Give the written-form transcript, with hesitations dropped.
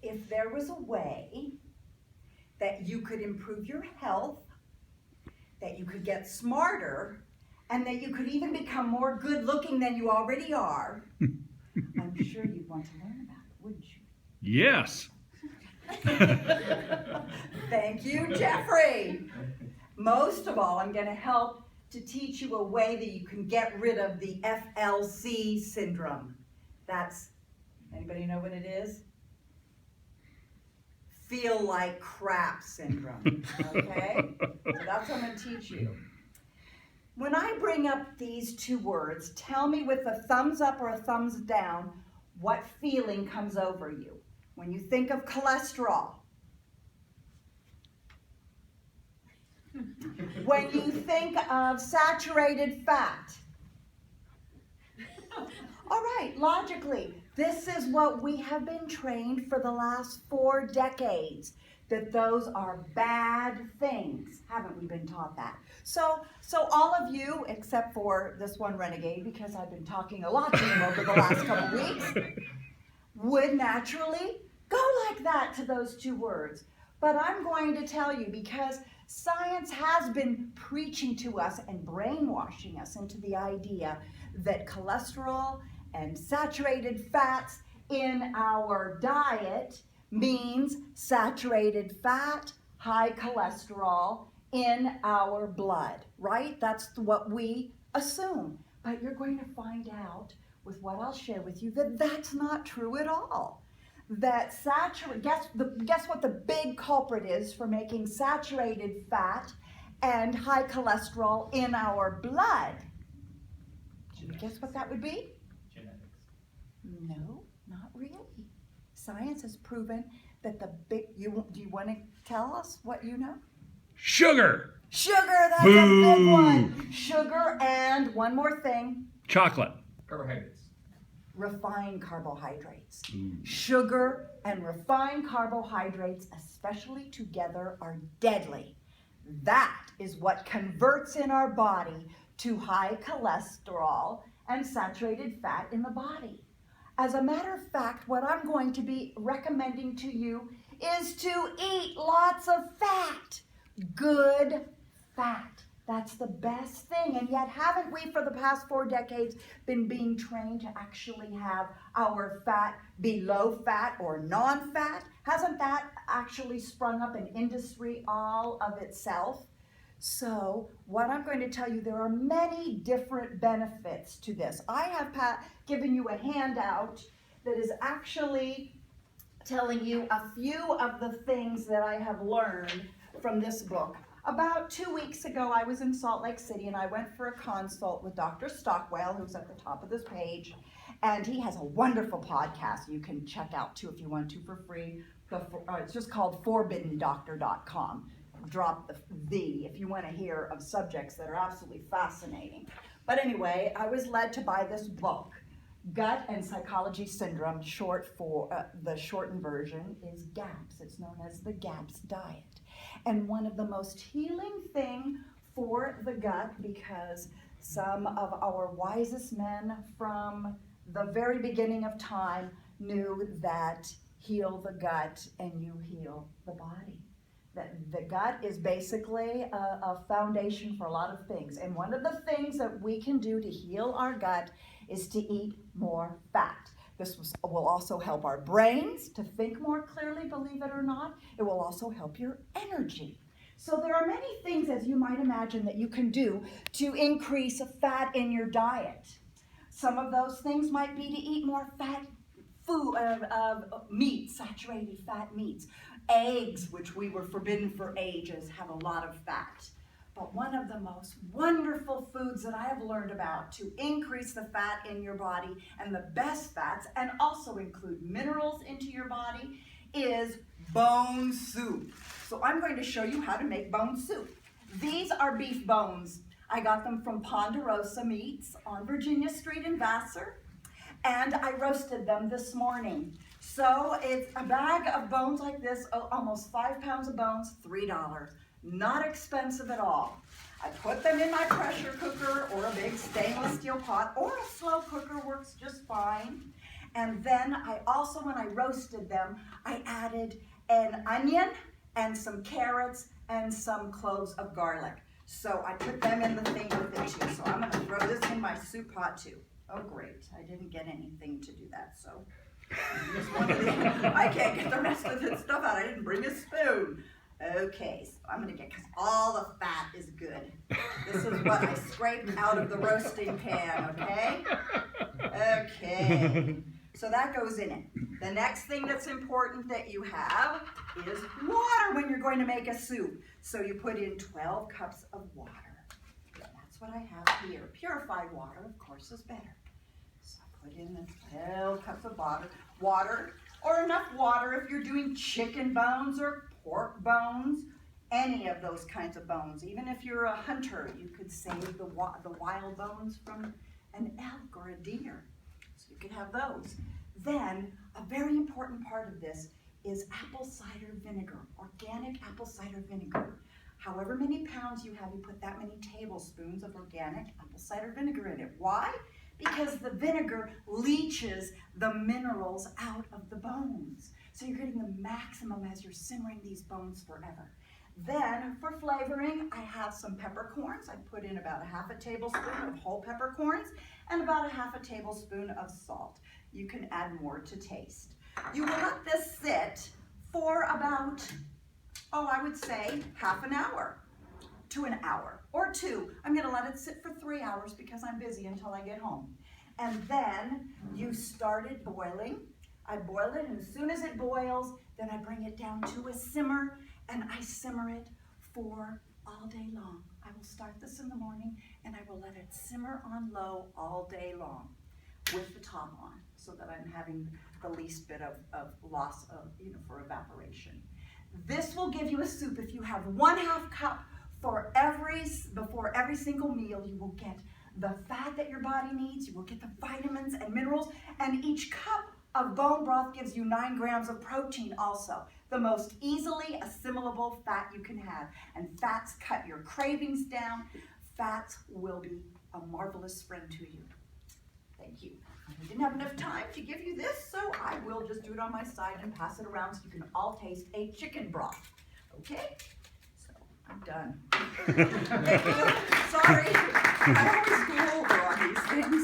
if there was a way that you could improve your health, that you could get smarter, and that you could even become more good looking than you already are, I'm sure you'd want to learn about it, wouldn't you? Yes. Thank you, Jeffrey. Most of all, I'm going to help to teach you a way that you can get rid of the FLC syndrome. That's, anybody know what it is? Feel like crap syndrome, okay? So that's what I'm going to teach you. When I bring up these two words, tell me with a thumbs up or a thumbs down what feeling comes over you. When you think of cholesterol, when you think of saturated fat, all right, logically, this is what we have been trained for the last 4 decades, that those are bad things. Haven't we been taught that? So all of you, except for this one renegade, because I've been talking a lot to him over the last couple weeks, would naturally go like that to those 2 words. But I'm going to tell you, because science has been preaching to us and brainwashing us into the idea that cholesterol and saturated fats in our diet means saturated fat, high cholesterol in our blood, right? That's what we assume. But you're going to find out with what I'll share with you that that's not true at all. That guess what the big culprit is for making saturated fat and high cholesterol in our blood? Can you guess what that would be? Genetics. No, not really. Science has proven that the big, do you want to tell us what you know? Sugar. Sugar, that's Boo. a big one. Sugar and one more thing. Chocolate. Carbohydrates. Refined carbohydrates. Ooh. Sugar and refined carbohydrates, especially together, are deadly. That is what converts in our body to high cholesterol and saturated fat in the body. As a matter of fact, what I'm going to be recommending to you is to eat lots of fat. Good fat. That's the best thing. And yet, haven't we for the past 4 decades been being trained to actually have our fat be low fat or non-fat? Hasn't that actually sprung up an industry all of itself? So what I'm going to tell you, there are many different benefits to this. I have given you a handout that is actually telling you a few of the things that I have learned from this book. About 2 weeks ago, I was in Salt Lake City and I went for a consult with Dr. Stockwell, who's at the top of this page, and he has a wonderful podcast you can check out too if you want to for free. It's just called ForbiddenDoctor.com. Drop the if you want to hear of subjects that are absolutely fascinating. But anyway, I was led to buy this book, Gut and Psychology Syndrome, short for the shortened version is GAPS. It's known as the GAPS diet. And one of the most healing thing for the gut, because some of our wisest men from the very beginning of time knew that heal the gut and you heal the body. That the gut is basically a foundation for a lot of things. And one of the things that we can do to heal our gut is to eat more fat. This will also help our brains to think more clearly, believe it or not. It will also help your energy. So there are many things, as you might imagine, that you can do to increase fat in your diet. Some of those things might be to eat more fat food, meat, saturated fat meats. Eggs, which we were forbidden for ages, have a lot of fat. But one of the most wonderful foods that I have learned about to increase the fat in your body, and the best fats, and also include minerals into your body, is bone soup. So I'm going to show you how to make bone soup. These are beef bones. I got them from Ponderosa Meats on Virginia Street in Vassar, and I roasted them this morning. So it's a bag of bones like this, almost 5 pounds of bones, $3. Not expensive at all. I put them in my pressure cooker or a big stainless steel pot, or a slow cooker works just fine. And then I also, when I roasted them, I added an onion and some carrots and some cloves of garlic. So I put them in the thing with it too. So I'm gonna throw this in my soup pot too. Oh great, I didn't get anything to do that, so. I can't get the rest of the stuff out, I didn't bring a spoon. Okay, so I'm gonna get, because all the fat is good. This is what I scraped out of the roasting pan, okay? Okay, so that goes in it. The next thing that's important that you have is water when you're going to make a soup. So you put in 12 cups of water. That's what I have here. Purified water, of course, is better. So I put in the 12 cups of water, or enough water if you're doing chicken bones or pork bones, any of those kinds of bones. Even if you're a hunter, you could save the wild bones from an elk or a deer. So you could have those. Then, a very important part of this is apple cider vinegar, organic apple cider vinegar. However many pounds you have, you put that many tablespoons of organic apple cider vinegar in it. Why? Because the vinegar leaches the minerals out of the bones. So you're getting the maximum as you're simmering these bones forever. Then, for flavoring, I have some peppercorns. I put in about a half a tablespoon of whole peppercorns and about a half a tablespoon of salt. You can add more to taste. You will let this sit for about, I would say half an hour to an hour or two. I'm gonna let it sit for 3 hours because I'm busy until I get home. And then you start it boiling. I boil it, and as soon as it boils, then I bring it down to a simmer, and I simmer it for all day long. I will start this in the morning, and I will let it simmer on low all day long with the top on, so that I'm having the least bit of loss of, for evaporation. This will give you a soup. If you have 1/2 cup before every single meal, you will get the fat that your body needs, you will get the vitamins and minerals, and each cup of bone broth gives you 9 grams of protein also, the most easily assimilable fat you can have. And fats cut your cravings down. Fats will be a marvelous friend to you. Thank you. I didn't have enough time to give you this, so I will just do it on my side and pass it around so you can all taste a chicken broth. Okay? So I'm done. Thank you. Sorry. I always go over on these things.